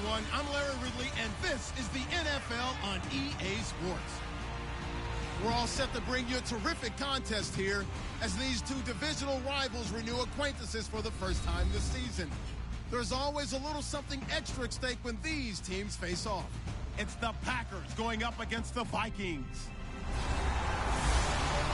everyone. I'm Larry Ridley, and this is the NFL on EA Sports. We're all set to bring you a terrific contest here as these two divisional rivals renew acquaintances for the first time this season. There's always a little something extra at stake when these teams face off. It's the Packers going up against the Vikings.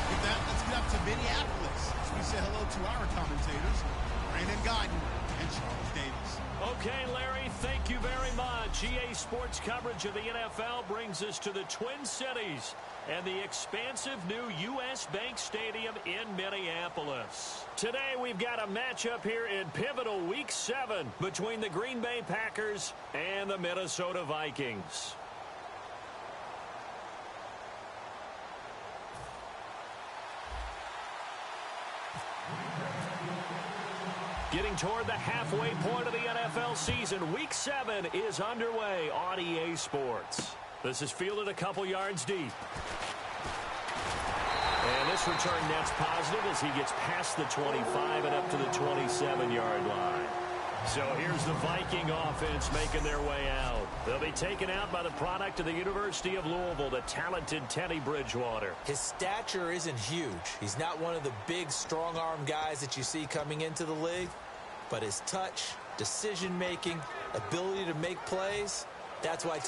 With that, let's get up to Minneapolis as we say hello to our commentators, Brandon Guyton and Charles Davis. Okay, Larry, thank you very much. EA Sports coverage of the NFL brings us to the Twin Cities and the expansive new U.S. Bank Stadium in Minneapolis. Today, we've got a matchup here in pivotal Week 7 between the Green Bay Packers and the Minnesota Vikings. Getting toward the halfway point of the NFL season, Week 7 is underway on EA Sports. This is fielded a couple yards deep. And this return net's positive as he gets past the 25 and up to the 27-yard line. So here's the Viking offense making their way out. They'll be taken out by the product of the University of Louisville, the talented Teddy Bridgewater. His stature isn't huge. He's not one of the big, strong-arm guys that you see coming into the league. But his touch, decision-making, ability to make plays, that's why...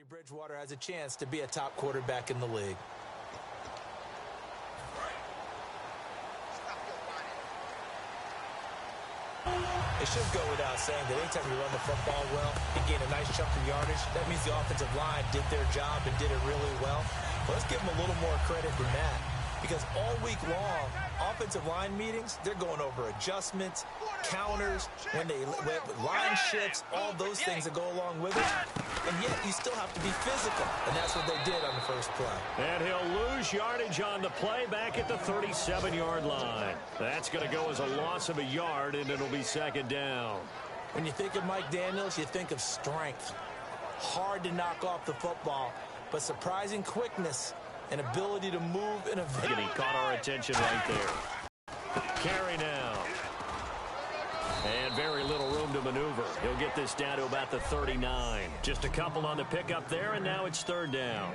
Bridgewater has a chance to be a top quarterback in the league. It should go without saying that anytime you run the football well and gain a nice chunk of yardage, that means the offensive line did their job and did it really well. But let's give them a little more credit than that. Because all week long, offensive line meetings, they're going over adjustments, counters, when line shifts, all those things that go along with it. And yet, you still have to be physical. And that's what they did on the first play. And he'll lose yardage on the play back at the 37-yard line. That's going to go as a loss of a yard, and it'll be second down. When you think of Mike Daniels, you think of strength. Hard to knock off the football, but surprising quickness and ability to move in a... And he caught our attention right there. Carry now. And very little room to maneuver. He'll get this down to about the 39. Just a couple on the pickup there, and now it's third down.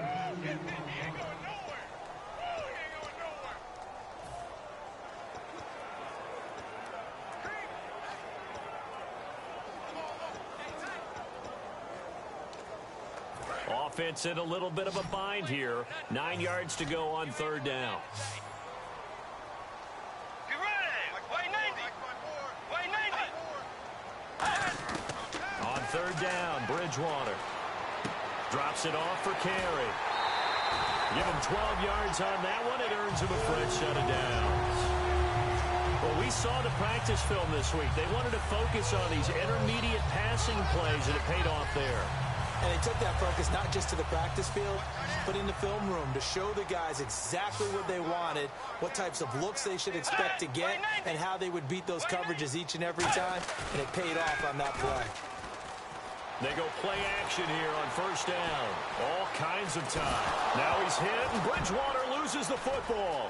Offense in a little bit of a bind here. 9 yards to go on third down. On third down, Bridgewater drops it off for carry. Give him 12 yards on that one. It earns him a fresh set of downs. Well, we saw the practice film this week. They wanted to focus on these intermediate passing plays, and it paid off there. And they took that focus not just to the practice field, but in the film room to show the guys exactly what they wanted, what types of looks they should expect to get, and how they would beat those coverages each and every time, and it paid off on that play. They go play action here on first down. All kinds of time. Now he's hit, and Bridgewater loses the football.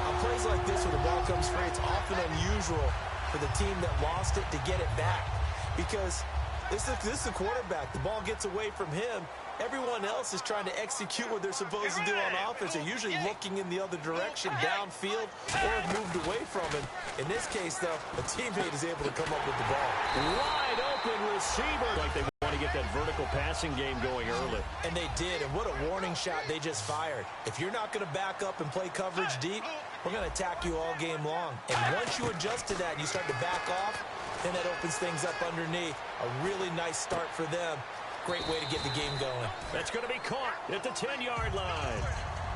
On plays like this where the ball comes free, it's often unusual for the team that lost it to get it back, because this is a quarterback. The ball gets away from him. Everyone else is trying to execute what they're supposed to do on offense. They're usually looking in the other direction, downfield, or have moved away from him. In this case, though, a teammate is able to come up with the ball. Wide open receiver. Like they want to get that vertical passing game going early. And they did, and what a warning shot they just fired. If you're not going to back up and play coverage deep, we're going to attack you all game long. And once you adjust to that and you start to back off, then that opens things up underneath. A really nice start for them. Great way to get the game going. That's going to be caught at the 10-yard line.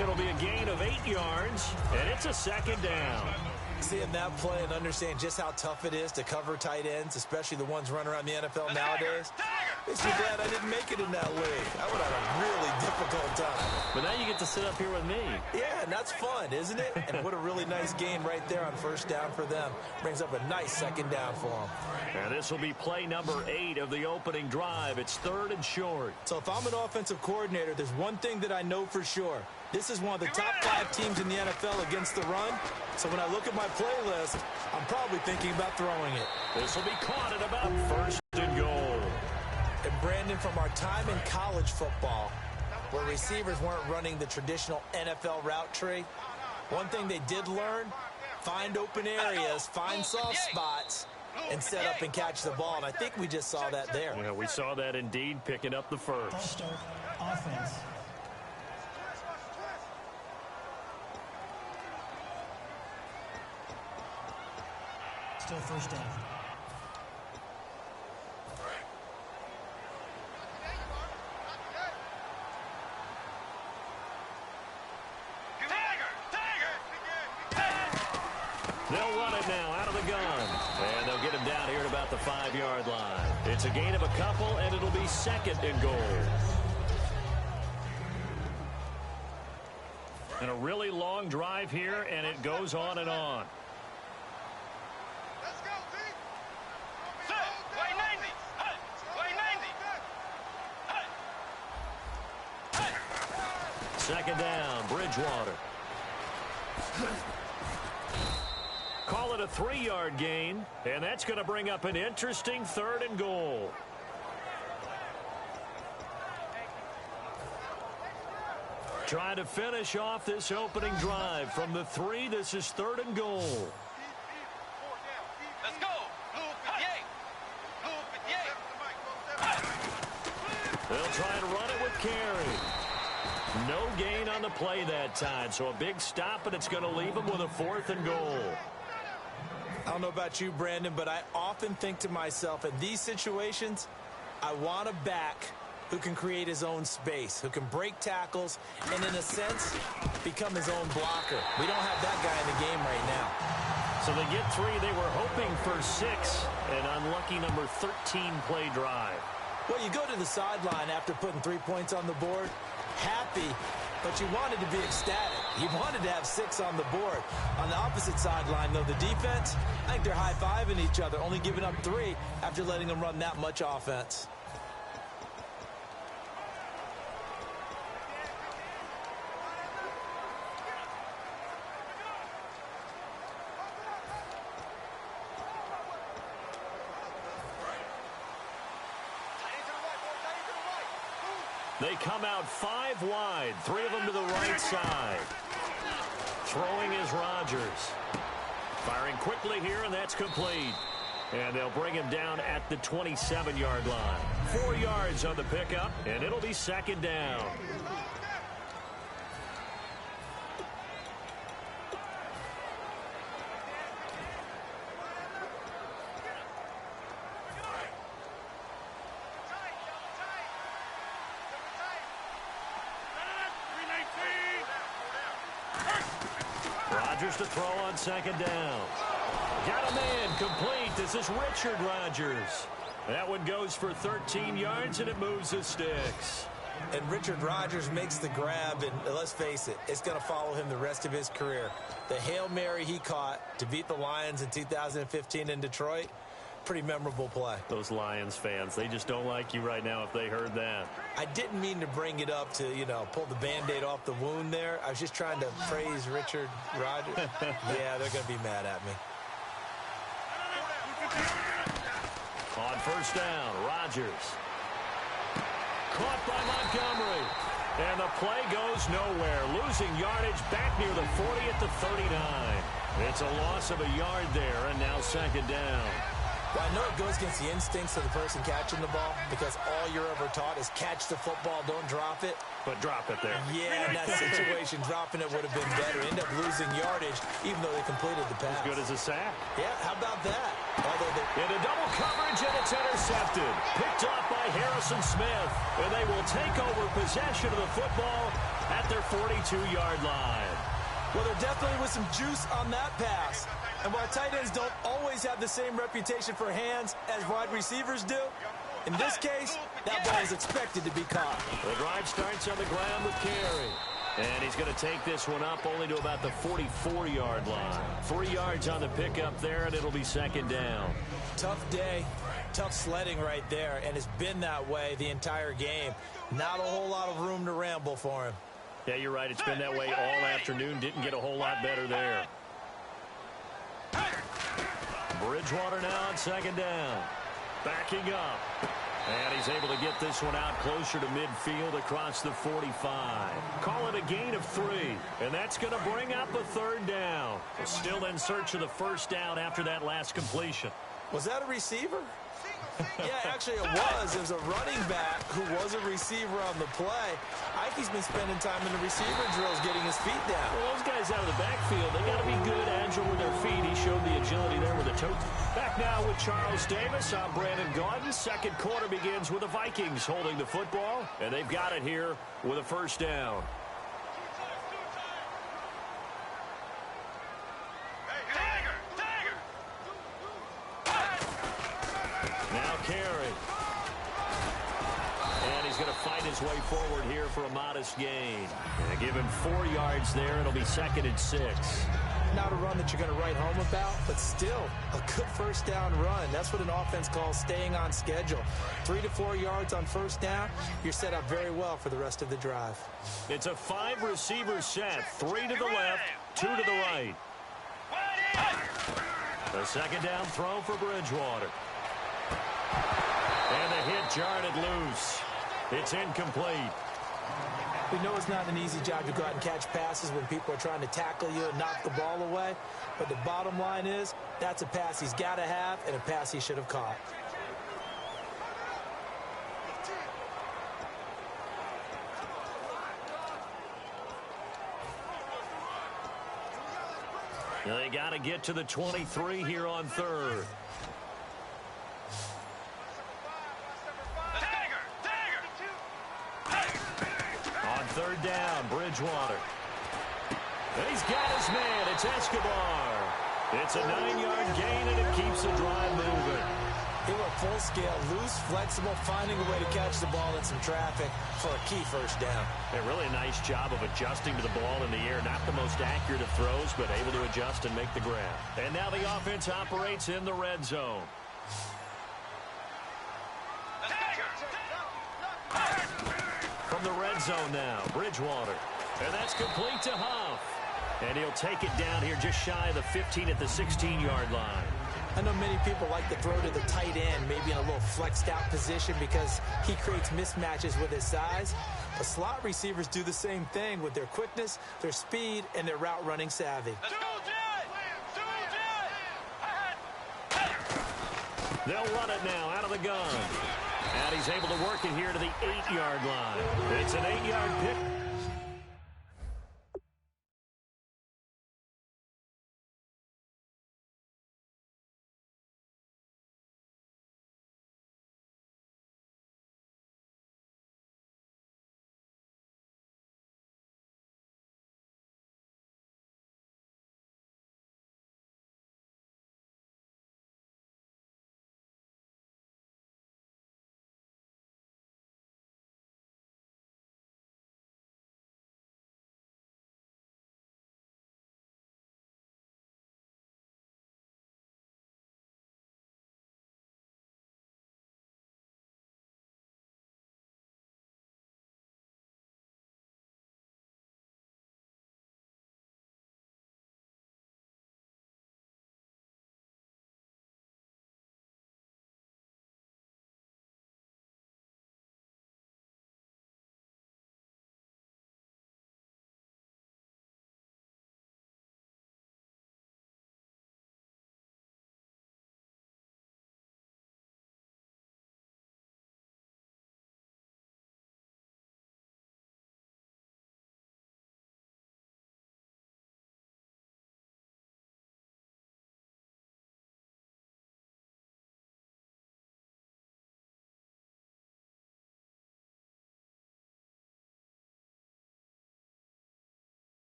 It'll be a gain of 8 yards, and it's a second down. Seeing that play and understand just how tough it is to cover tight ends, especially the ones running around the NFL nowadays, makes me glad I didn't make it in that league. I would have a really difficult time. But now you get to sit up here with me. Yeah, and that's fun, isn't it? And what a really nice gain right there on first down for them. Brings up a nice second down for them. And this will be play number 8 of the opening drive. It's 3rd and short. So if I'm an offensive coordinator, there's one thing that I know for sure. This is one of the top 5 teams in the NFL against the run. So when I look at my playlist, I'm probably thinking about throwing it. This will be caught at about 1st and goal. And Brandon, from our time in college football, where receivers weren't running the traditional NFL route tree, one thing they did learn, find open areas, find soft spots, and set up and catch the ball. And I think we just saw that there. Yeah, we saw that indeed, picking up the first. Offense. Still first down. They'll run it now out of the gun. And they'll get him down here at about the 5-yard line. It's a gain of a couple, and it'll be 2nd and goal. And a really long drive here, and it goes on and on. Second down, Bridgewater. Call it a 3-yard gain, and that's going to bring up an interesting 3rd and goal. Trying to finish off this opening drive from the 3. This is 3rd and goal. Let's go. They'll try and run it with Carey. No gain on the play that time, so a big stop, and it's going to leave them with a 4th and goal. I don't know about you, Brandon, but I often think to myself, in these situations, I want a back who can create his own space, who can break tackles, and in a sense, become his own blocker. We don't have that guy in the game right now. So they get 3. They were hoping for 6. An unlucky number 13 play drive. Well, you go to the sideline after putting 3 points on the board, happy, but you wanted to be ecstatic. You wanted to have 6 on the board. On the opposite sideline, though, the defense, I think they're high-fiving each other, only giving up 3 after letting them run that much offense. They come out 5 wide, 3 of them to the right side. Throwing is Rodgers. Firing quickly here, and that's complete. And they'll bring him down at the 27-yard line. 4 yards on the pickup, and it'll be 2nd down. Rodgers to throw on 2nd down. Got a man complete. This is Richard Rodgers. That one goes for 13 yards, and it moves the sticks. And Richard Rodgers makes the grab, and let's face it, it's going to follow him the rest of his career. The Hail Mary he caught to beat the Lions in 2015 in Detroit, pretty memorable play. Those Lions fans, they just don't like you right now if they heard that. I didn't mean to bring it up to, pull the Band-Aid off the wound there. I was just trying to praise Richard Rodgers. Yeah, they're going to be mad at me. On first down, Rodgers. Caught by Montgomery. And the play goes nowhere. Losing yardage back near the 40 at the 39. It's a loss of a yard there, and now 2nd down. Well, I know it goes against the instincts of the person catching the ball because all you're ever taught is catch the football, don't drop it. But drop it there. Yeah, in that situation, dropping it would have been better. End up losing yardage, even though they completed the pass. As good as a sack. Yeah, how about that? Into double coverage, and it's intercepted. Picked off by Harrison Smith. And they will take over possession of the football at their 42-yard line. Well, there definitely was some juice on that pass. And while tight ends don't always have the same reputation for hands as wide receivers do, in this case, that ball is expected to be caught. The drive starts on the ground with Carey. And he's going to take this one up only to about the 44-yard line. 3 yards on the pickup there, and it'll be second down. Tough day, tough sledding right there, and it's been that way the entire game. Not a whole lot of room to ramble for him. Yeah, you're right. It's been that way all afternoon. Didn't get a whole lot better there. Bridgewater now on second down. Backing up. And he's able to get this one out closer to midfield across the 45. Call it a gain of 3. And that's going to bring up a third down. Still in search of the first down after that last completion. Was that a receiver? Yeah, actually it was. It was a running back who was a receiver on the play. Ike's been spending time in the receiver drills getting his feet down. Well, those guys out of the backfield, they got to be good, agile with their feet. He showed the agility there with the toe. Back now with Charles Davis. I'm Brandon Gaudin. Second quarter begins with the Vikings holding the football, and they've got it here with a first down. Now Carey. And he's going to fight his way forward here for a modest gain. And give him 4 yards there. It'll be second and 6. Not a run that you're going to write home about, but still a good first down run. That's what an offense calls staying on schedule. 3 to 4 yards on first down, you're set up very well for the rest of the drive. It's a 5-receiver set. 3 to the left, 2 to the right. The second down throw for Bridgewater. And the hit jarred it loose. It's incomplete. We know it's not an easy job to go out and catch passes when people are trying to tackle you and knock the ball away. But the bottom line is, that's a pass he's got to have and a pass he should have caught. They got to get to the 23 here on third. On third down, Bridgewater. And he's got his man. It's Escobar. It's a 9-yard gain, and it keeps the drive moving. They were full scale, loose, flexible, finding a way to catch the ball in some traffic for a key first down. A really nice job of adjusting to the ball in the air. Not the most accurate of throws, but able to adjust and make the grab. And now the offense operates in the red zone. From the red zone now, Bridgewater. And that's complete to Huff. And he'll take it down here just shy of the 15 at the 16-yard line. I know many people like to throw to the tight end, maybe in a little flexed out position because he creates mismatches with his size. But slot receivers do the same thing with their quickness, their speed, and their route running savvy. They'll run it now out of the gun. And he's able to work it here to the 8-yard line. It's an 8-yard pick.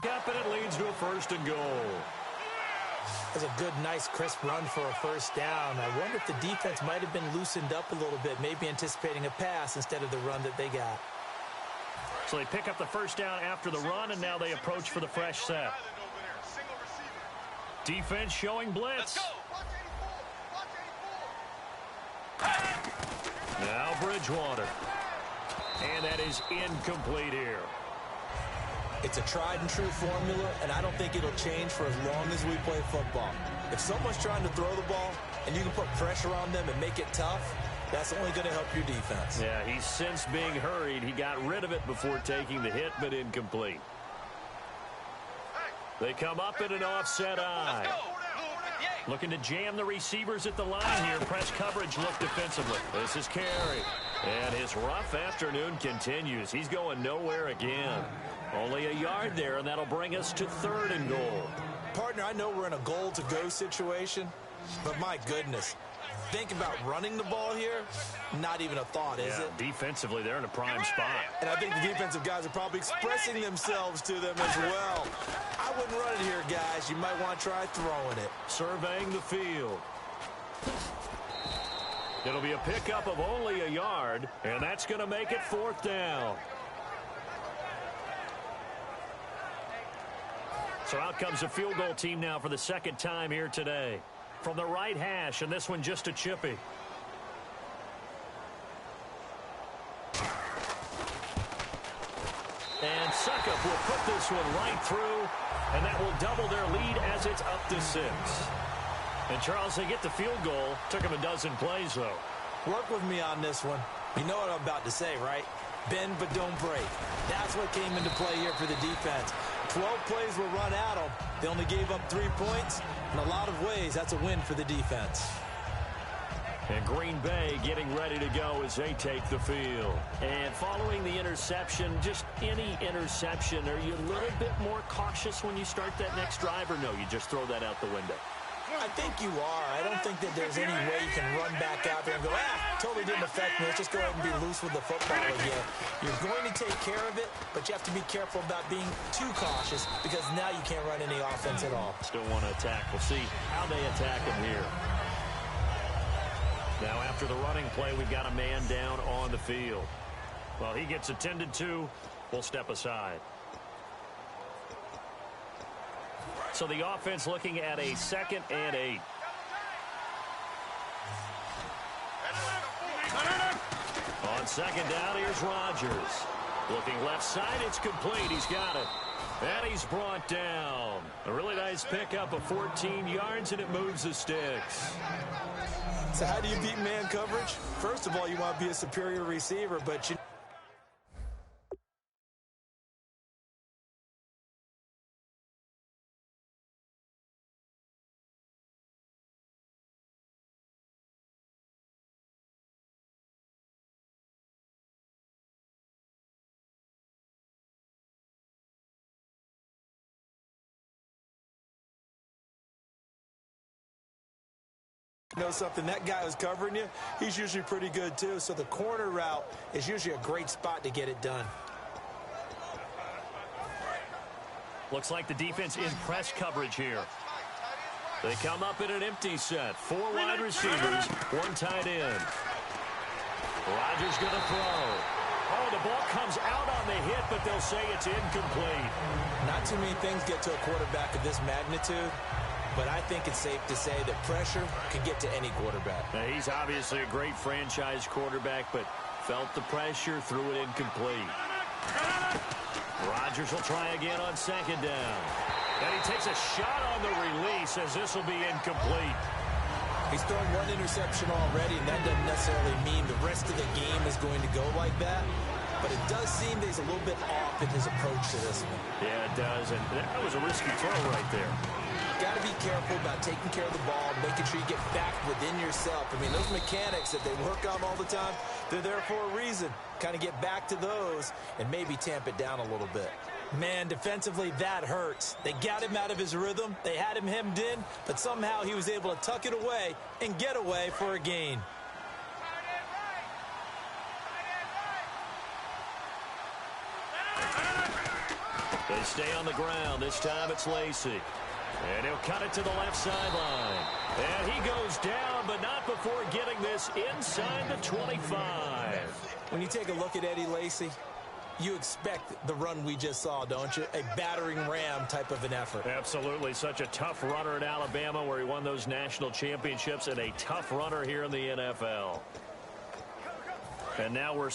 Up and it leads to a 1st and goal. That's a good, nice, crisp run for a 1st down. I wonder if the defense might have been loosened up a little bit, maybe anticipating a pass instead of the run that they got. So they pick up the 1st down after the run, and now they approach for the fresh set. Defense showing blitz. Now Bridgewater. And that is incomplete here. It's a tried-and-true formula, and I don't think it'll change for as long as we play football. If someone's trying to throw the ball and you can put pressure on them and make it tough, that's only going to help your defense. Yeah, he's since being hurried. He got rid of it before taking the hit, but incomplete. They come up in an offset eye. Looking to jam the receivers at the line here. Press coverage look defensively. This is Carey. And his rough afternoon continues. He's going nowhere again. Only a yard there, and that'll bring us to 3rd and goal. Partner, I know we're in a goal-to-go situation, but my goodness, think about running the ball here. Not even a thought, is it? Defensively, they're in a prime spot. And I think the defensive guys are probably expressing themselves to them as well. I wouldn't run it here, guys. You might want to try throwing it. Surveying the field. It'll be a pickup of only a yard, and that's going to make it 4th down. So out comes a field goal team now for the 2nd time here today. From the right hash, and this one just a chippy. And Suckup will put this one right through, and that will double their lead as it's up to 6. And, Charles, they get the field goal. Took them a dozen plays, though. Work with me on this one. You know what I'm about to say, right? Bend but don't break. That's what came into play here for the defense. 12 plays were run at them. They only gave up 3 points. In a lot of ways, that's a win for the defense. And Green Bay getting ready to go as they take the field. And following the interception, just any interception, are you a little bit more cautious when you start that next drive, or no, you just throw that out the window? I think you are. I don't think that there's any way you can run back out there and go, totally didn't affect me. Let's just go ahead and be loose with the football again. You're going to take care of it, but you have to be careful about being too cautious because now you can't run any offense at all. Still want to attack. We'll see how they attack him here. Now after the running play, we've got a man down on the field. Well, he gets attended to. We'll step aside. So the offense looking at a 2nd and 8. On 2nd down, here's Rodgers. Looking left side, it's complete. He's got it. And he's brought down. A really nice pickup of 14 yards, and it moves the sticks. So how do you beat man coverage? First of all, you want to be a superior receiver, but you... know something, that guy who's covering you, he's usually pretty good too, so the corner route is usually a great spot to get it done. Looks like the defense in press coverage here. They come up in an empty set. 4 wide receivers, 1 tight end. Rodgers going to throw. Oh, the ball comes out on the hit, but they'll say it's incomplete. Not too many things get to a quarterback of this magnitude, but I think it's safe to say that pressure can get to any quarterback. Now, he's obviously a great franchise quarterback, but felt the pressure, threw it incomplete. Rodgers will try again on 2nd down. And he takes a shot on the release as this will be incomplete. He's thrown 1 interception already, and that doesn't necessarily mean the rest of the game is going to go like that. But it does seem that he's a little bit off in his approach to this one. Yeah, it does, and that was a risky throw right there. Got to be careful about taking care of the ball, making sure you get back within yourself. I mean, those mechanics that they work on all the time, they're there for a reason. Kind of get back to those and maybe tamp it down a little bit. Man, defensively, that hurts. They got him out of his rhythm. They had him hemmed in, but somehow he was able to tuck it away and get away for a gain. They stay on the ground. This time it's Lacey. And he'll cut it to the left sideline. And he goes down, but not before getting this inside the 25. When you take a look at Eddie Lacy, you expect the run we just saw, don't you? A battering ram type of an effort. Absolutely. Such a tough runner at Alabama where he won those national championships, and a tough runner here in the NFL. And now we're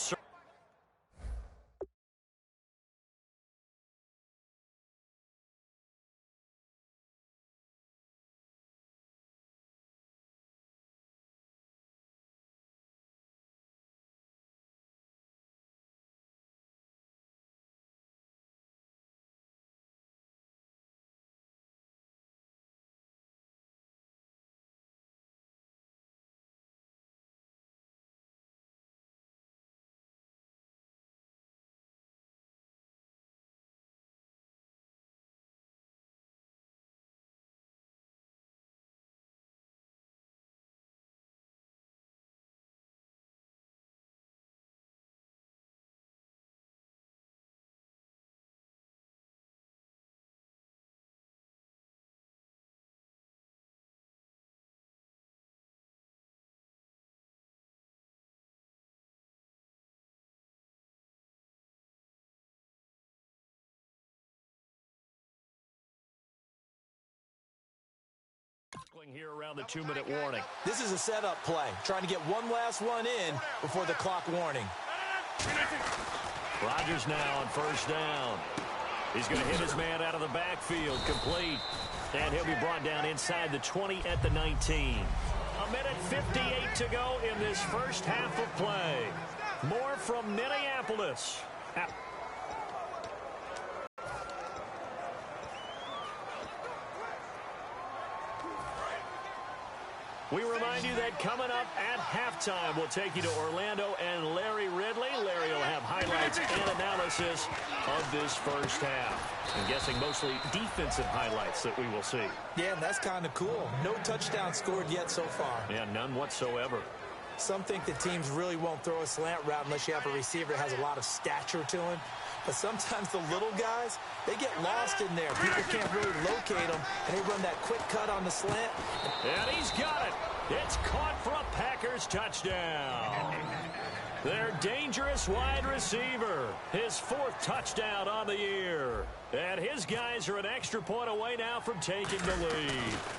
here around the 2-minute warning. This is a setup play, trying to get one last one in before the clock warning. Rodgers now on first down. He's going to hit his man out of the backfield, complete. And he'll be brought down inside the 20 at the 19. A minute 58 to go in this first half of play. More from Minneapolis. We remind you that coming up at halftime, we'll take you to Orlando and Larry Ridley. Larry will have highlights and analysis of this first half. I'm guessing mostly defensive highlights that we will see. Yeah, and that's kind of cool. No touchdown scored yet so far. Yeah, none whatsoever. Some think that teams really won't throw a slant route unless you have a receiver that has a lot of stature to him. But sometimes the little guys, they get lost in there. People can't really locate them, and they run that quick cut on the slant. And he's got it. It's caught for a Packers touchdown. Their dangerous wide receiver. His 4th touchdown on the year. And his guys are an extra point away now from taking the lead.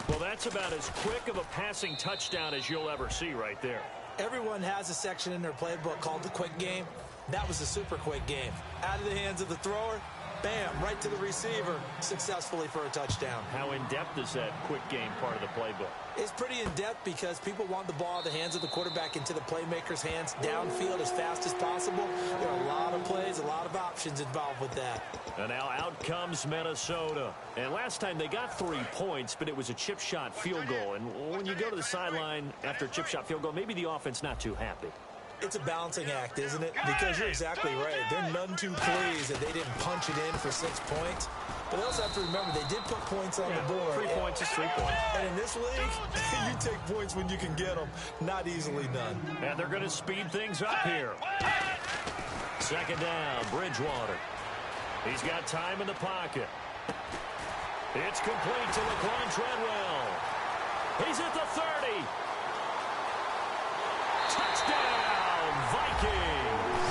Well, that's about as quick of a passing touchdown as you'll ever see right there. Everyone has a section in their playbook called the quick game. That was a super quick game. Out of the hands of the thrower, bam, right to the receiver, successfully for a touchdown. How in-depth is that quick game part of the playbook? It's pretty in-depth because people want the ball in the hands of the quarterback into the playmaker's hands downfield as fast as possible. There are a lot of plays, a lot of options involved with that. And now out comes Minnesota. And last time they got 3 points, but it was a chip shot field goal. And when you go to the sideline after a chip shot field goal, maybe the offense not too happy. It's a balancing act, isn't it? Because you're exactly right. They're none too pleased that they didn't punch it in for 6 points. But they also have to remember they did put points on the board. 3 points is 3 points. And in this league, you take points when you can get them. Not easily done. And they're going to speed things up here. Second down, Bridgewater. He's got time in the pocket. It's complete to Laquan Treadwell. He's at the 30. Touchdown, Vikings.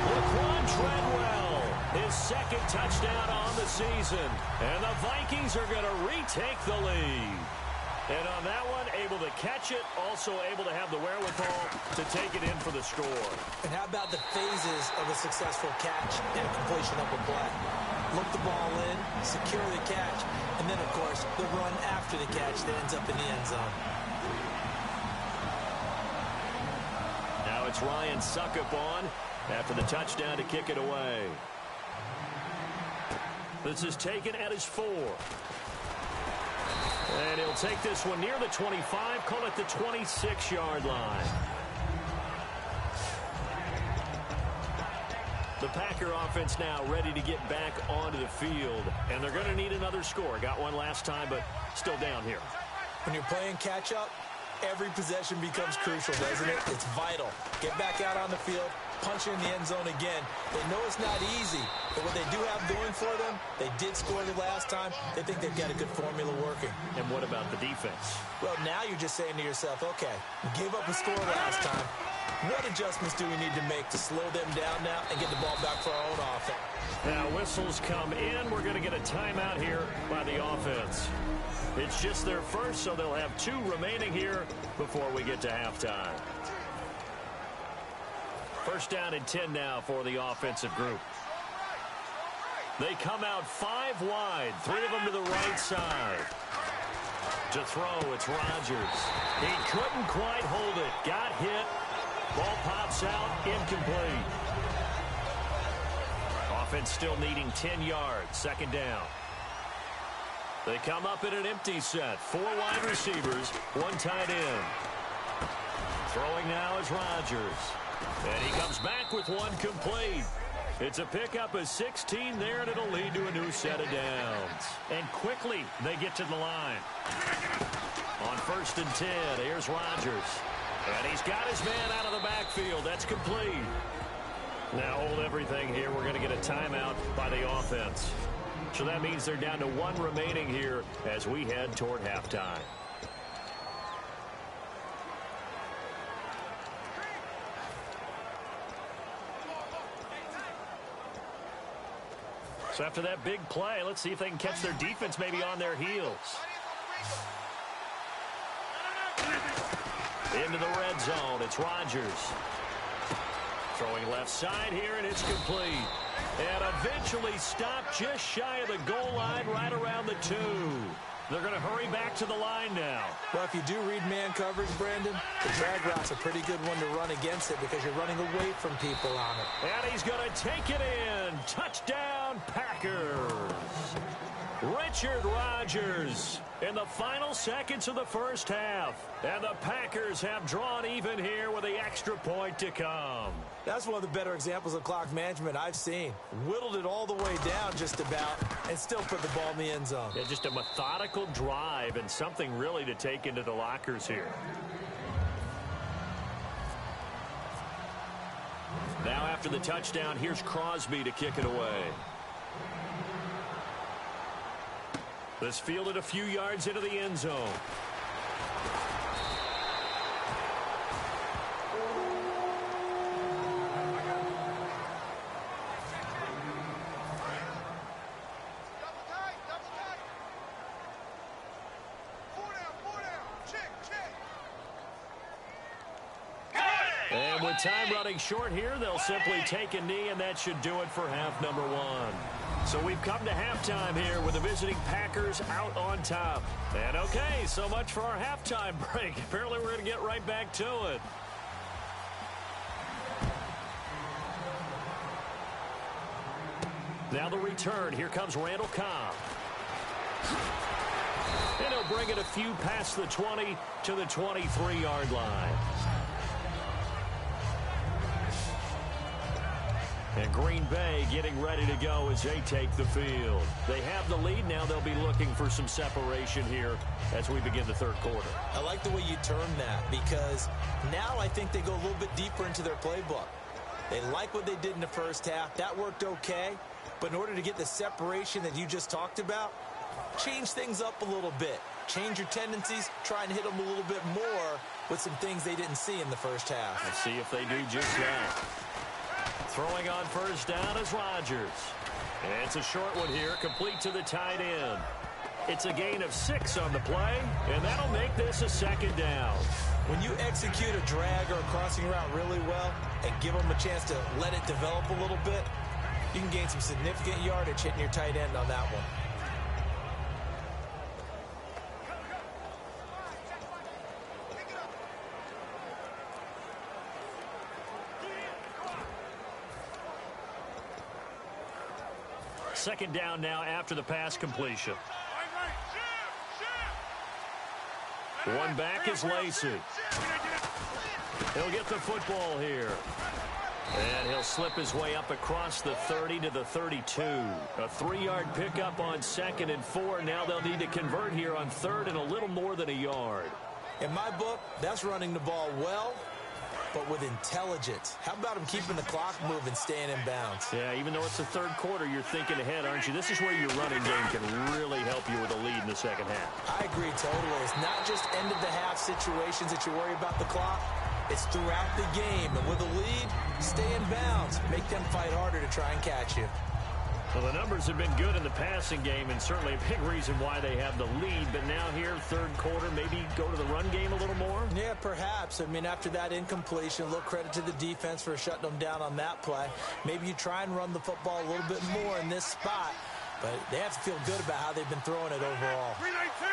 Laquan Treadwell, his 2nd touchdown on the season. And the Vikings are going to retake the lead. And on that one, able to catch it, also able to have the wherewithal to take it in for the score. And how about the phases of a successful catch and completion of a play? Look the ball in, secure the catch, and then, of course, the run after the catch that ends up in the end zone. Now it's Ryan Suckup on after the touchdown to kick it away. This is taken at his 4. And he'll take this one near the 25, call it the 26-yard line. The Packer offense now ready to get back onto the field. And they're going to need another score. Got one last time, but still down here. When you're playing catch-up, every possession becomes crucial, doesn't it? It's vital. Get back out on the field, punch it in the end zone again. They know it's not easy, But what they do have going for them, they did score the last time. They think they've got a good formula working. And what about the defense? Well, now you're just saying to yourself, okay, gave up a score last time. What adjustments do we need to make to slow them down now and get the ball back for our own offense? Now whistles come in. We're going to get a timeout here by the offense. It's just their first, so they'll have 2 remaining here before we get to halftime. First down and 10 now for the offensive group. They come out 5 wide, 3 of them to the right side. To throw, it's Rodgers. He couldn't quite hold it. Got hit. Ball pops out, incomplete. Offense still needing 10 yards, second down. They come up in an empty set. 4 wide receivers, 1 tight end. Throwing now is Rodgers. And he comes back with 1 complete. It's a pickup of 16 there, and it'll lead to a new set of downs. And quickly, they get to the line. On first and 10, here's Rodgers. And he's got his man out of the backfield. That's complete. Now hold everything here. We're going to get a timeout by the offense. So that means they're down to 1 remaining here as we head toward halftime. So after that big play, let's see if they can catch their defense maybe on their heels. Into the red zone, it's Rodgers. Throwing left side here, and it's complete. And eventually stopped just shy of the goal line right around the 2. They're going to hurry back to the line now. Well, if you do read man coverage, Brandon, the drag route's a pretty good one to run against it because you're running away from people on it. And he's going to take it in. Touchdown, Packers. Richard Rodgers in the final seconds of the first half. And the Packers have drawn even here with the extra point to come. That's one of the better examples of clock management I've seen. Whittled it all the way down just about and still put the ball in the end zone. Yeah, just a methodical drive and something really to take into the lockers here. Now after the touchdown, here's Crosby to kick it away. This fielded a few yards into the end zone. And with time running short here, they'll simply take a knee, and that should do it for half number 1. So we've come to halftime here with the visiting Packers out on top. And okay, so much for our halftime break. Apparently we're going to get right back to it. Now the return. Here comes Randall Cobb. And he'll bring it a few past the 20 to the 23-yard line. And Green Bay getting ready to go as they take the field. They have the lead. Now they'll be looking for some separation here as we begin the third quarter. I like the way you term that because now I think they go a little bit deeper into their playbook. They like what they did in the first half. That worked okay. But in order to get the separation that you just talked about, change things up a little bit. Change your tendencies. Try and hit them a little bit more with some things they didn't see in the first half. Let's see if they do just that. Throwing on first down is Rodgers. And it's a short one here, complete to the tight end. It's a gain of 6 on the play, and that'll make this a second down. When you execute a drag or a crossing route really well and give them a chance to let it develop a little bit, you can gain some significant yardage hitting your tight end on that one. Second down now after the pass completion. One back is Lacey. He'll get the football here. And he'll slip his way up across the 30 to the 32. A 3-yard pickup on 2nd and 4. Now they'll need to convert here on 3rd and a little more than a yard. In my book, that's running the ball well, but with intelligence. How about him keeping the clock moving, staying in bounds? Yeah, even though it's the third quarter, you're thinking ahead, aren't you? This is where your running game can really help you with a lead in the second half. I agree totally. It's not just end-of-the-half situations that you worry about the clock. It's throughout the game. And with a lead, stay in bounds. Make them fight harder to try and catch you. Well, the numbers have been good in the passing game, and certainly a big reason why they have the lead. But now here, third quarter, maybe go to the run game a little more? Yeah, perhaps. I mean, after that incompletion, a little credit to the defense for shutting them down on that play. Maybe you try and run the football a little bit more in this spot. But they have to feel good about how they've been throwing it overall. 319!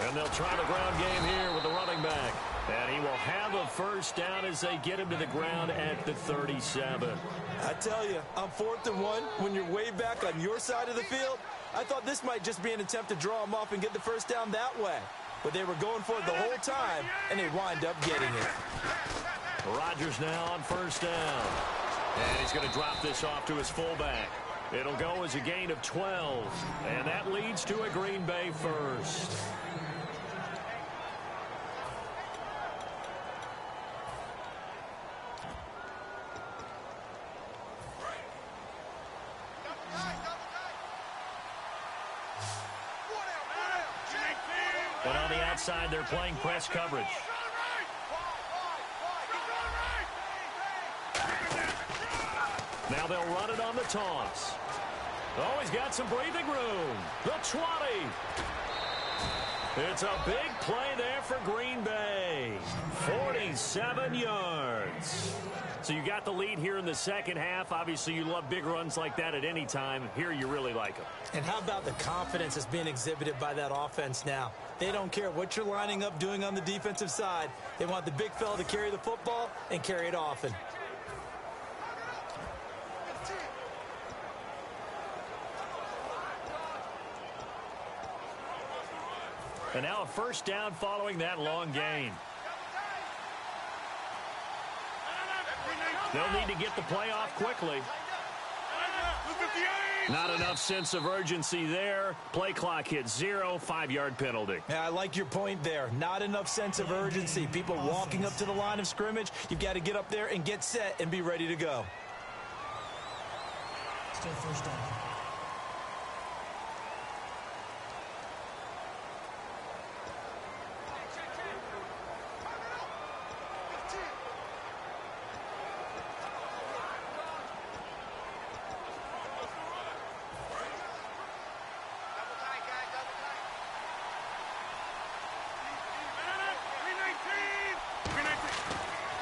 And they'll try the ground game here with the running back. And he will have a first down as they get him to the ground at the 37. I tell you, on 4th and 1, when you're way back on your side of the field, I thought this might just be an attempt to draw him off and get the first down that way. But they were going for it the whole time, and they wind up getting it. Rodgers now on first down. And he's going to drop this off to his fullback. It'll go as a gain of 12. And that leads to a Green Bay first. But on the outside, they're playing press coverage. Now they'll run it on the toss. Oh, he's got some breathing room. The 20. It's a big play there for Green Bay. 47 yards. So you got the lead here in the second half. Obviously, you love big runs like that at any time. Here, you really like them. And how about the confidence that's being exhibited by that offense now? They don't care what you're lining up doing on the defensive side. They want the big fella to carry the football and carry it often. And now a first down following that long gain. They'll need to get the play off quickly. Not enough sense of urgency there. Play clock hits 0, 5-yard penalty. Yeah, I like your point there. Not enough sense of urgency. People walking up to the line of scrimmage. You've got to get up there and get set and be ready to go. Still first down.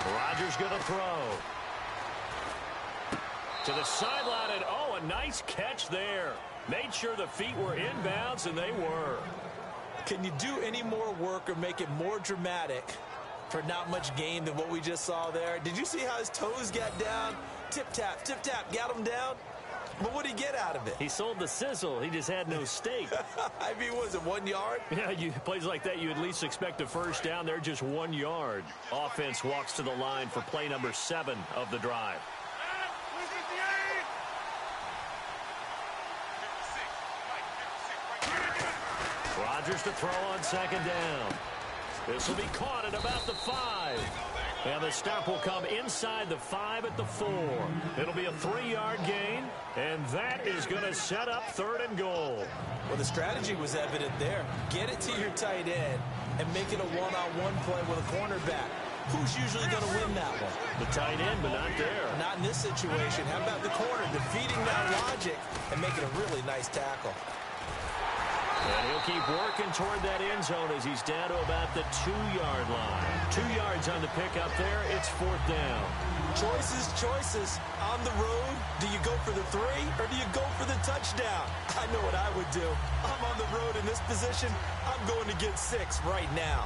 Rodgers going to throw. To the sideline, and oh, a nice catch there. Made sure the feet were inbounds, and they were. Can you do any more work or make it more dramatic for not much gain than what we just saw there? Did you see how his toes got down? Tip-tap, got him down. But what did he get out of it? He sold the sizzle. He just had no steak. I mean, was it 1 yard? Yeah, plays like that, you at least expect a first down. They're just 1 yard. Offense walks to the line for play number 7 of the drive. Rodgers to throw on second down. This will be caught at about the 5. And the stop will come inside the 5 at the 4. It'll be a 3-yard gain, and that is going to set up 3rd and goal. Well, the strategy was evident there. Get it to your tight end and make it a one-on-one play with a cornerback. Who's usually going to win that one? The tight end, but not there. Not in this situation. How about the corner defeating that logic and making a really nice tackle? And he'll keep working toward that end zone as he's down to about the 2-yard line. 2 yards on the pickup there. It's 4th down. Choices. On the road, do you go for the 3 or do you go for the touchdown? I know what I would do. I'm on the road in this position. I'm going to get 6 right now.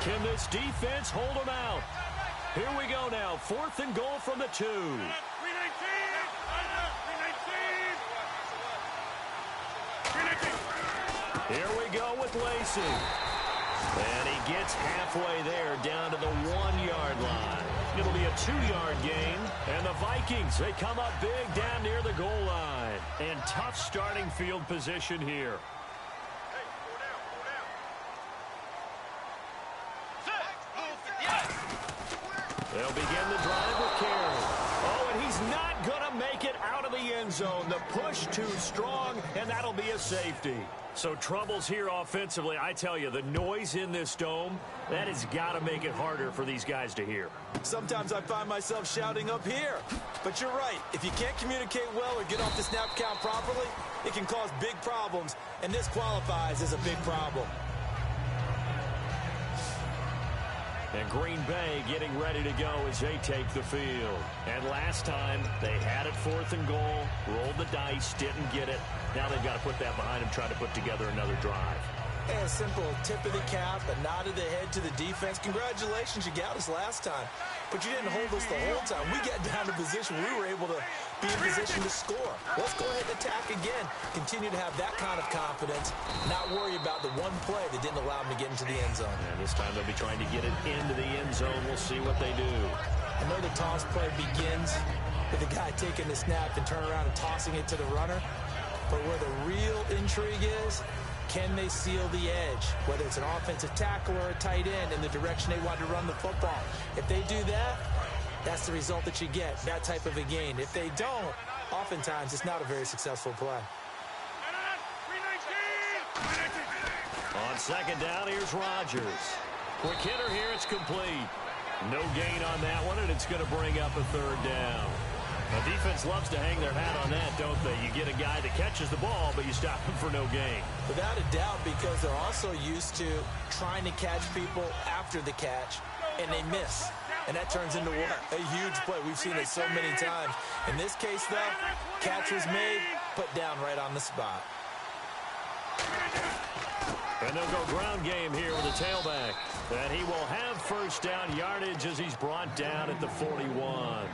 Can this defense hold them out? Here we go now. 4th and goal from the 2. Here we go with Lacey. And he gets halfway there down to the 1-yard line. It'll be a 2-yard gain. And the Vikings, they come up big down near the goal line. And tough starting field position here. They'll begin the drive with Carey. Oh, and he's not going to make it out of the end zone. The push too strong, and that'll be a safety. So troubles here offensively. I tell you, the noise in this dome, that has got to make it harder for these guys to hear. Sometimes I find myself shouting up here. But you're right. If you can't communicate well or get off the snap count properly, it can cause big problems, and this qualifies as a big problem. And Green Bay getting ready to go as they take the field. And last time, they had it 4th and goal, rolled the dice, didn't get it. Now they've got to put that behind them, try to put together another drive. A simple tip of the cap, a nod of the head to the defense. Congratulations, you got us last time. But you didn't hold us the whole time. We got down to position. We were able to be in position to score. Let's go ahead and attack again. Continue to have that kind of confidence. Not worry about the one play that didn't allow them to get into the end zone. And this time they'll be trying to get it into the end zone. We'll see what they do. I know the toss play begins with the guy taking the snap and turning around and tossing it to the runner. But where the real intrigue is, can they seal the edge, whether it's an offensive tackle or a tight end, in the direction they want to run the football? If they do that, that's the result that you get, that type of a gain. If they don't, oftentimes it's not a very successful play. On second down, here's Rodgers. Quick hitter here, it's complete. No gain on that one, and it's going to bring up a 3rd down. The defense loves to hang their hat on that, don't they? You get a guy that catches the ball, but you stop him for no gain. Without a doubt, because they're also used to trying to catch people after the catch, and they miss. And that turns into what? A huge play. We've seen it so many times. In this case, though, catch was made, put down right on the spot. And they'll go ground game here with a tailback. And he will have 1st down yardage as he's brought down at the 41.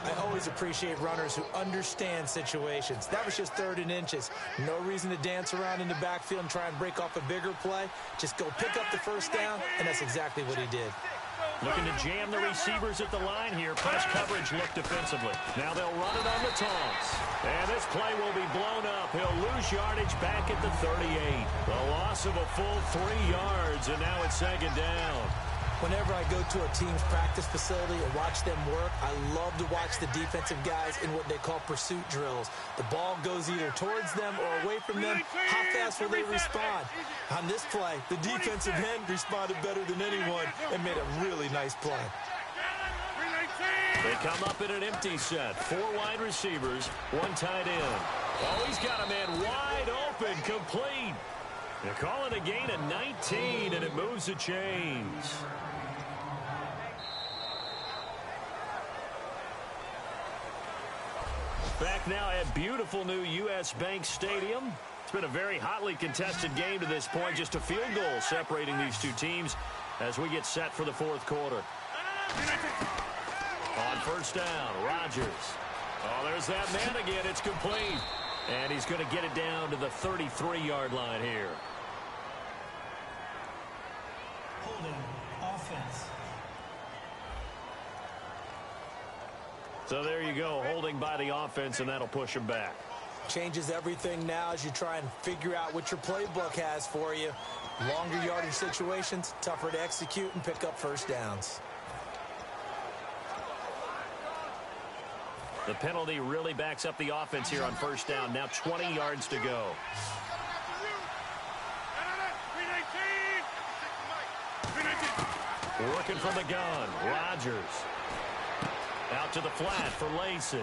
I always appreciate runners who understand situations. That was just 3rd and inches. No reason to dance around in the backfield and try and break off a bigger play. Just go pick up the 1st down, and that's exactly what he did. Looking to jam the receivers at the line here. Press coverage look defensively. Now they'll run it on the toss. And this play will be blown up. He'll lose yardage back at the 38. The loss of a full 3 yards, and now it's 2nd down. Whenever I go to a team's practice facility and watch them work, I love to watch the defensive guys in what they call pursuit drills. The ball goes either towards them or away from them. How fast will they respond? On this play, the defensive end responded better than anyone and made a really nice play. They come up in an empty set. 4 wide receivers, 1 tight end. Oh, he's got a man wide open, complete. They're calling a gain of 19, and it moves the chains. Back now at beautiful new U.S. Bank Stadium. It's been a very hotly contested game to this point. Just a field goal separating these two teams as we get set for the 4th quarter. On 1st down, Rodgers. Oh, there's that man again. It's complete. And he's going to get it down to the 33-yard line here. Holding offense. So there you go, holding by the offense, and that'll push him back. Changes everything now as you try and figure out what your playbook has for you. Longer yardage situations, tougher to execute and pick up 1st downs. The penalty really backs up the offense here on 1st down. Now 20 yards to go. Working from the gun, Rodgers. Out to the flat for Lacey.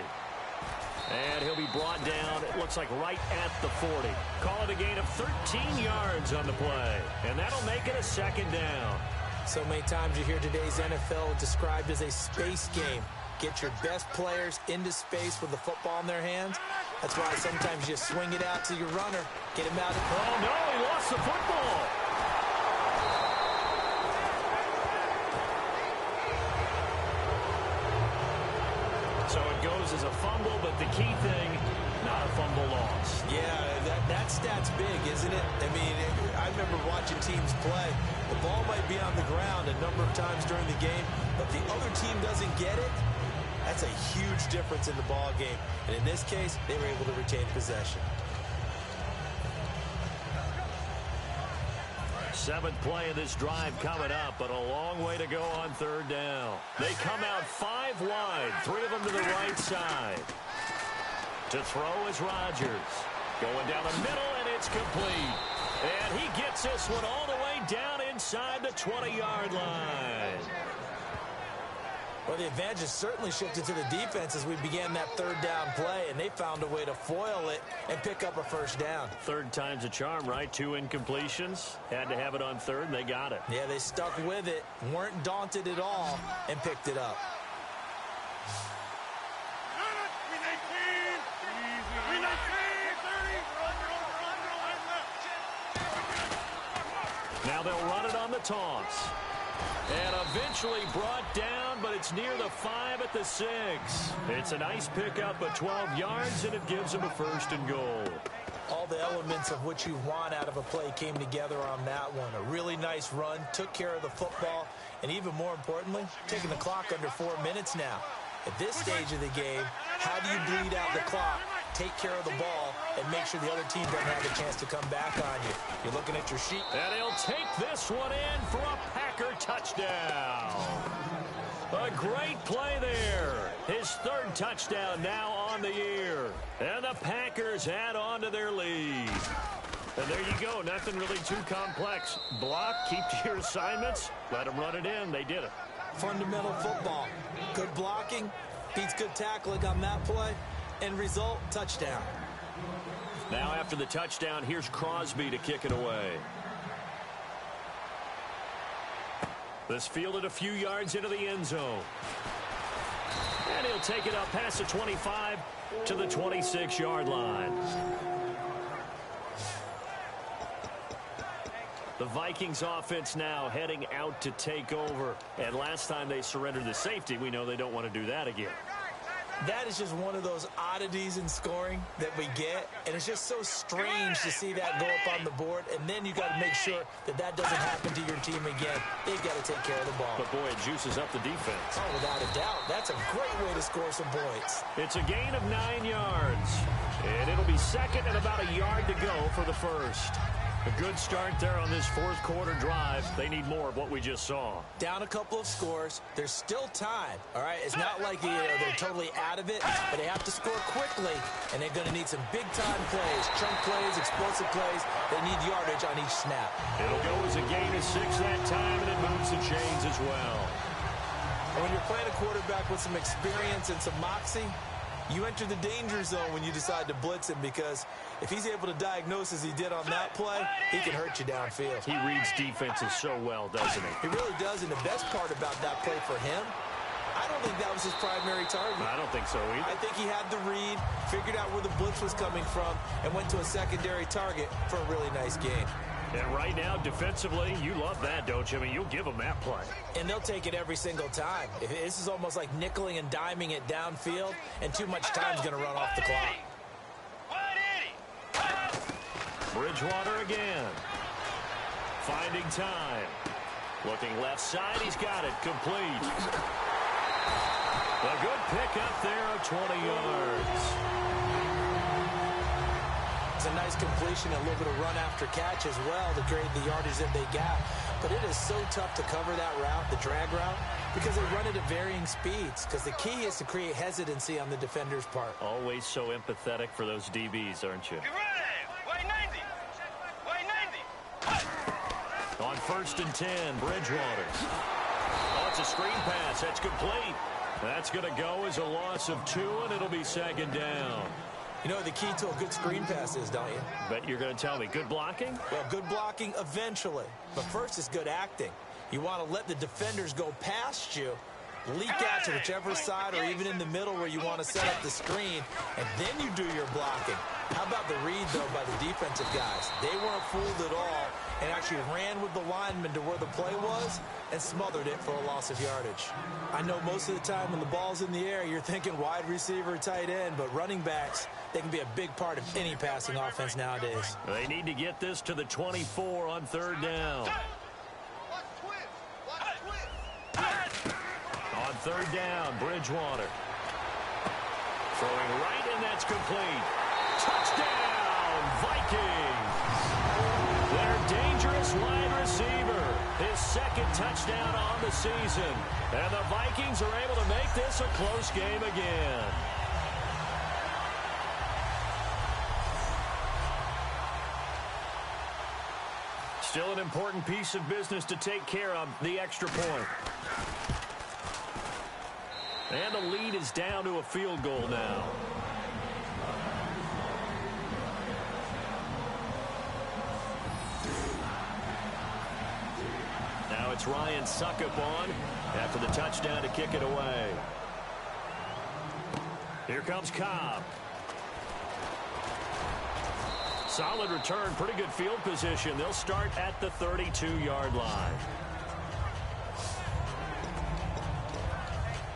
And he'll be brought down, it looks like right at the 40. Call it a gain of 13 yards on the play. And that'll make it a 2nd down. So many times you hear today's NFL described as a space game. Get your best players into space with the football in their hands. That's why sometimes you swing it out to your runner. Get him out. Oh, no, he lost the football. So it goes as a fumble, but the key thing, not a fumble loss. Yeah, that stat's big, isn't it? I mean, I remember watching teams play. The ball might be on the ground a number of times during the game, but the other team doesn't get it. That's a huge difference in the ball game. And in this case, they were able to retain possession. Seventh play of this drive coming up, but a long way to go on third down. They come out 5 wide, 3 of them to the right side. To throw is Rodgers. Going down the middle, and it's complete. And he gets this one all the way down inside the 20-yard line. Well, the advantage has certainly shifted to the defense as we began that third down play, and they found a way to foil it and pick up a first down. Third time's a charm, right? 2 incompletions. Had to have it on third, and they got it. Yeah, they stuck with it, weren't daunted at all, and picked it up. Now they'll run it on the toss. And eventually brought down, but it's near the 5 at the 6. It's a nice pickup of 12 yards, and it gives them a first and goal. All the elements of what you want out of a play came together on that one. A really nice run, took care of the football, and even more importantly, taking the clock under 4 minutes now. At this stage of the game, how do you bleed out the clock, take care of the ball, and make sure the other team doesn't have a chance to come back on you? You're looking at your sheet. And he'll take this one in for a Packer touchdown. A great play there. His 3rd touchdown now on the year. And the Packers add on to their lead. And there you go. Nothing really too complex. Block, keep to your assignments, let them run it in. They did it. Fundamental football. Good blocking, beats good tackling on that play. End result, touchdown. Now after the touchdown, here's Crosby to kick it away. This fielded a few yards into the end zone. And he'll take it up past the 25 to the 26-yard line. The Vikings offense now heading out to take over. And last time they surrendered the safety, we know they don't want to do that again. That is just one of those oddities in scoring that we get, and it's just so strange to see that go up on the board, and then you got to make sure that that doesn't happen to your team again. They've got to take care of the ball. But, boy, it juices up the defense. Oh, without a doubt. That's a great way to score some points. It's a gain of 9 yards, and it'll be second and about a yard to go for the first. A good start there on this 4th quarter drive. They need more of what we just saw. Down a couple of scores. There's still time, all right? It's not like they're totally out of it, but they have to score quickly, and they're going to need some big-time plays, chunk plays, explosive plays. They need yardage on each snap. It'll go as a gain of 6 that time, and it moves the chains as well. And when you're playing a quarterback with some experience and some moxie, you enter the danger zone when you decide to blitz him, because if he's able to diagnose as he did on that play, he can hurt you downfield. He reads defenses so well, doesn't he? He really does, and the best part about that play for him, I don't think that was his primary target. I don't think so either. I think he had the read, figured out where the blitz was coming from, and went to a secondary target for a really nice game. And right now, defensively, you love that, don't you? I mean, you'll give them that play. And they'll take it every single time. This is almost like nickeling and diming it downfield, and too much time's going to run off the clock. Bridgewater again. Finding time. Looking left side, he's got it. Complete. A good pickup there of 20 yards. It's a nice completion, a little bit of run after catch as well to grade the yardage that they got. But it is so tough to cover that route, the drag route, because they run it at varying speeds. Because the key is to create hesitancy on the defender's part. Always so empathetic for those DBs, aren't you? On 1st and 10, Bridgewater. Oh, it's a screen pass. That's complete. That's going to go as a loss of 2, and it'll be 2nd down. You know what the key to a good screen pass is, don't you? Bet you're going to tell me. Good blocking? Well, good blocking eventually. But first is good acting. You want to let the defenders go past you, leak out to whichever side or even in the middle where you want to set up the screen, and then you do your blocking. How about the read, though, by the defensive guys? They weren't fooled at all and actually ran with the lineman to where the play was and smothered it for a loss of yardage. I know most of the time when the ball's in the air, you're thinking wide receiver, tight end, but running backs, they can be a big part of any passing offense nowadays. They need to get this to the 24 on 3rd down. On 3rd down, Bridgewater. Throwing right, and that's complete. Touchdown, Vikings! The Their dangerous wide receiver. His second touchdown on the season. And the Vikings are able to make this a close game again. Still an important piece of business to take care of, the extra point. And the lead is down to a field goal now. Now it's Ryan Suckup on after the touchdown to kick it away. Here comes Cobb. Solid return, pretty good field position. They'll start at the 32-yard line.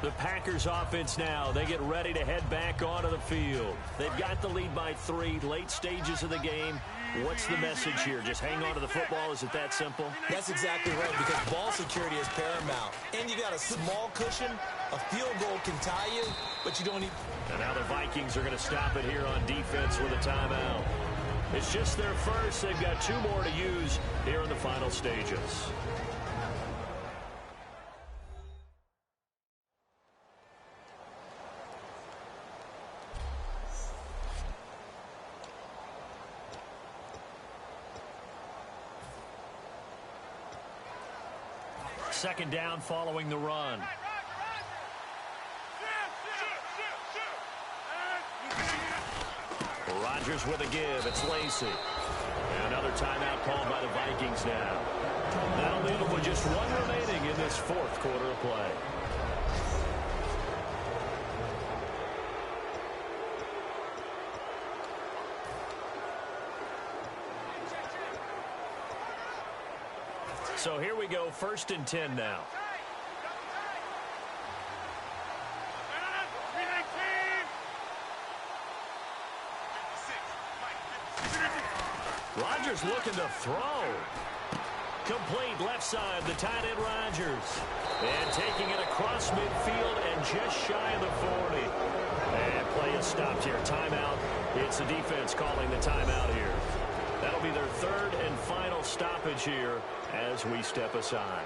The Packers offense now, they get ready to head back onto the field. They've got the lead by 3, late stages of the game. What's the message here? Just hang on to the football? Is it that simple? That's exactly right, because ball security is paramount. And you got a small cushion. A field goal can tie you, but you don't need... And now the Vikings are going to stop it here on defense with a timeout. It's just their first. They've got 2 more to use here in the final stages. Second down following the run. Rodgers with a give. It's Lacy. And another timeout called by the Vikings now. That'll leave them with just 1 remaining in this 4th quarter of play. So here we go, 1st and 10 now. Rodgers looking to throw. Complete left side, the tight end Rodgers. And taking it across midfield and just shy of the 40. And play is stopped here. Timeout. It's the defense calling the timeout here. That'll be their 3rd and final stoppage here as we step aside.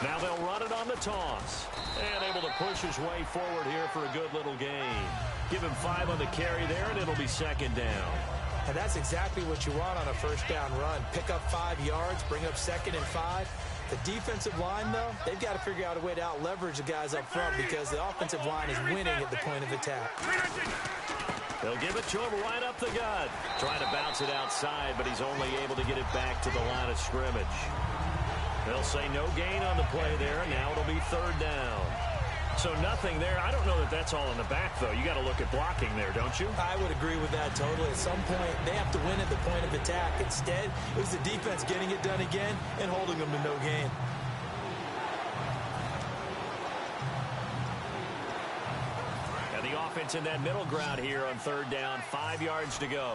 Now they'll run it on the toss. And able to push his way forward here for a good little gain. Give him 5 on the carry there, and it'll be 2nd down. And that's exactly what you want on a 1st down run. Pick up 5 yards, bring up 2nd and 5. The defensive line, though, they've got to figure out a way to out-leverage the guys up front because the offensive line is winning at the point of attack. They'll give it to him right up the gut. Trying to bounce it outside, but he's only able to get it back to the line of scrimmage. They'll say no gain on the play there, and now it'll be 3rd down. So nothing there. I don't know that that's all in the back, though. You got to look at blocking there, don't you? I would agree with that totally. At some point, they have to win at the point of attack. Instead, it was the defense getting it done again and holding them to no gain. And the offense in that middle ground here on 3rd down. 5 yards to go.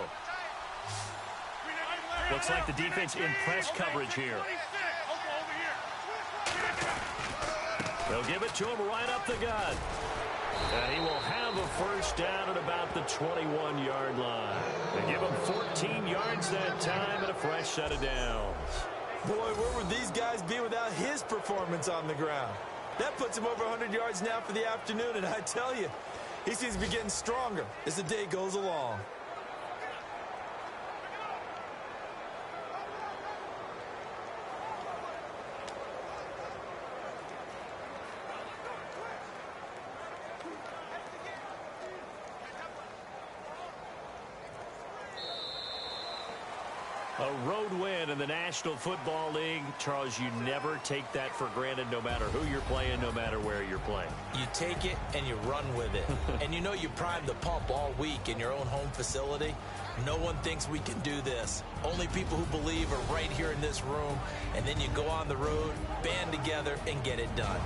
Looks like the defense in press coverage here. They'll give it to him right up the gut. And he will have a 1st down at about the 21-yard line. They give him 14 yards that time and a fresh set of downs. Boy, where would these guys be without his performance on the ground? That puts him over 100 yards now for the afternoon, and I tell you, he seems to be getting stronger as the day goes along. A road win in the National Football League. Charles, you never take that for granted no matter who you're playing, no matter where you're playing. You take it and you run with it. And you know you primed the pump all week in your own home facility. No one thinks we can do this. Only people who believe are right here in this room. And then you go on the road, band together, and get it done.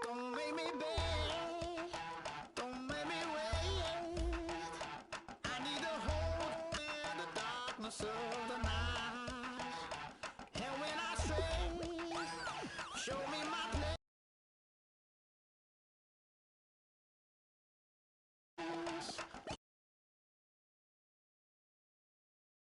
Don't make me beg, don't make me wait. I need a hold in the darkness of the night. And when I stray, show me my place.